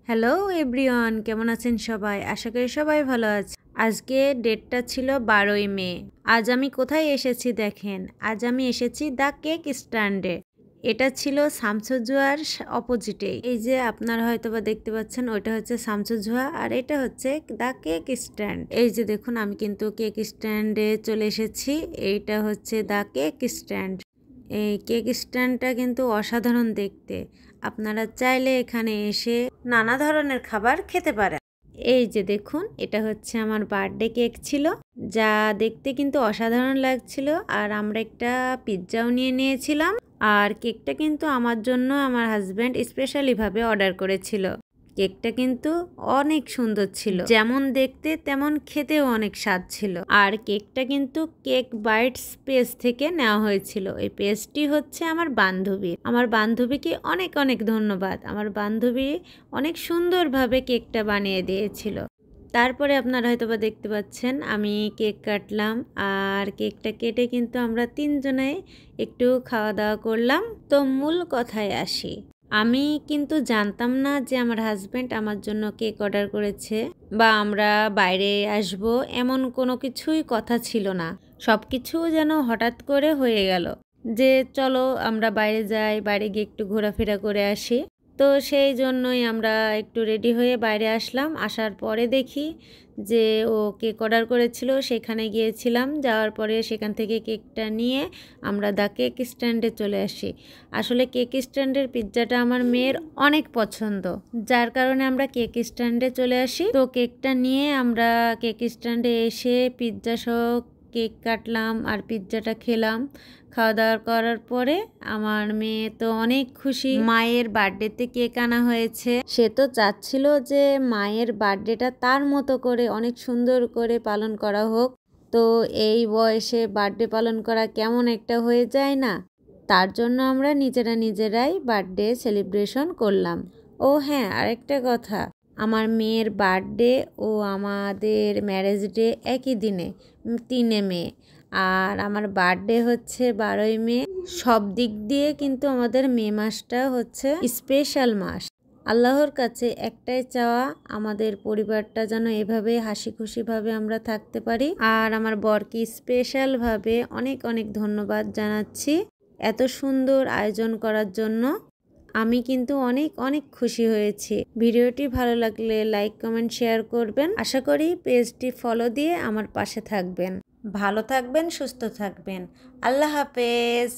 Hello everyone, কেমন আছেন সবাই? আশা করি সবাই ভালো আছে। আজকে ডেটটা ছিল 12ই মে। আজ আমি কোথায় এসেছি দেখেন। আজ আমি এসেছি দ্য কেক স্ট্যান্ডে। এটা ছিল শামসুজুয়ার অপোজিটে। এই যে আপনারা হয়তোবা দেখতে পাচ্ছেন, ওইটা হচ্ছে শামসুজুয়া আর এটা হচ্ছে দ্য কেক স্ট্যান্ড। এই যে দেখুন, আমি কিন্তু কেক স্ট্যান্ডে চলে এসেছি। এইটা হচ্ছে দ্য কেক স্ট্যান্ড। এই কেক স্ট্যান্ডটা কিন্তু অসাধারণ দেখতে। আপনারা চাইলে এখানে এসে নানা ধরনের খাবার খেতে পারেন। এই যে দেখুন, এটা হচ্ছে আমার বার্থডে কেক ছিল, যা দেখতে কিন্তু অসাধারণ লাগছিল। আর আমরা একটা পিৎজাও নিয়ে নিয়েছিলাম। আর কেকটা কিন্তু আমার জন্য আমার হাজব্যান্ড স্পেশালি ভাবে অর্ডার করেছিল। কেকটা কিন্তু অনেক সুন্দর ছিল, যেমন দেখতে তেমন খেতেও অনেক স্বাদ ছিল। আর কেকটা কিন্তু কেক বাইটস পেজ থেকে নেওয়া হয়েছিল। এই পেজটি হচ্ছে আমার বান্ধবীর। আমার বান্ধবীকে অনেক অনেক ধন্যবাদ। আমার বান্ধবী অনেক সুন্দরভাবে কেকটা বানিয়ে দিয়েছিল। তারপরে আপনারা হয়তোবা দেখতে পাচ্ছেন আমি কেক কাটলাম। আর কেকটা কেটে কিন্তু আমরা তিনজনে একটু খাওয়া দাওয়া করলাম। তো মূল কথায় আসি, আমি কিন্তু জানতাম না যে আমার হাজব্যান্ড আমার জন্য কেক অর্ডার করেছে বা আমরা বাইরে আসব, এমন কোনো কিছুই কথা ছিল না। সব কিছু যেন হঠাৎ করে হয়ে গেল যে চলো আমরা বাইরে যাই, বাইরে গিয়ে একটু ঘোরাফেরা করে আসি। তো সেই জন্যই আমরা একটু রেডি হয়ে বাইরে আসলাম। আসার পরে দেখি যে ও কেক অর্ডার করেছিল, সেখানে গিয়েছিলাম। যাওয়ার পরে সেখান থেকে কেকটা নিয়ে আমরা দ্য কেক স্ট্যান্ডে চলে আসি। আসলে কেক স্ট্যান্ডের পিৎজাটা আমার মেয়ের অনেক পছন্দ, যার কারণে আমরা কেক স্ট্যান্ডে চলে আসি। তো কেকটা নিয়ে আমরা কেক স্ট্যান্ডে এসে পিৎজা সহ কেক কাটলাম আর পিৎজাটা খেলাম। খাওয়া দাওয়া করার পরে আমার মেয়ে তো অনেক খুশি। মায়ের বার্থডেতে কেক আনা হয়েছে। সে তো চাচ্ছিল যে মায়ের বার্থডেটা তার মতো করে অনেক সুন্দর করে পালন করা হোক। তো এই বয়সে বার্থডে পালন করা কেমন একটা হয়ে যায় না? তার জন্য আমরা নিজেরাই বার্থডে সেলিব্রেশন করলাম। ও হ্যাঁ, আরেকটা কথা, আমার মেয়ের বার্থডে ও আমাদের ম্যারেজ ডে একই দিনে, 3 মে। আর আমার বার্থডে হচ্ছে 12ই মে। সব দিক দিয়ে কিন্তু আমাদের মে মাসটা হচ্ছে স্পেশাল মাস। আল্লাহর কাছে একটাই চাওয়া, আমাদের পরিবারটা যেন এভাবে হাসি খুশিভাবে আমরা থাকতে পারি। আর আমার বরকে স্পেশালভাবে অনেক অনেক ধন্যবাদ জানাচ্ছি এত সুন্দর আয়োজন করার জন্য। আমি কিন্তু অনেক অনেক খুশি হয়েছি। ভিডিওটি ভালো লাগলে লাইক কমেন্ট শেয়ার করবেন। আশা করি পেজটি ফলো দিয়ে আমার পাশে থাকবেন। ভালো থাকবেন, সুস্থ থাকবেন। আল্লাহ হাফেজ।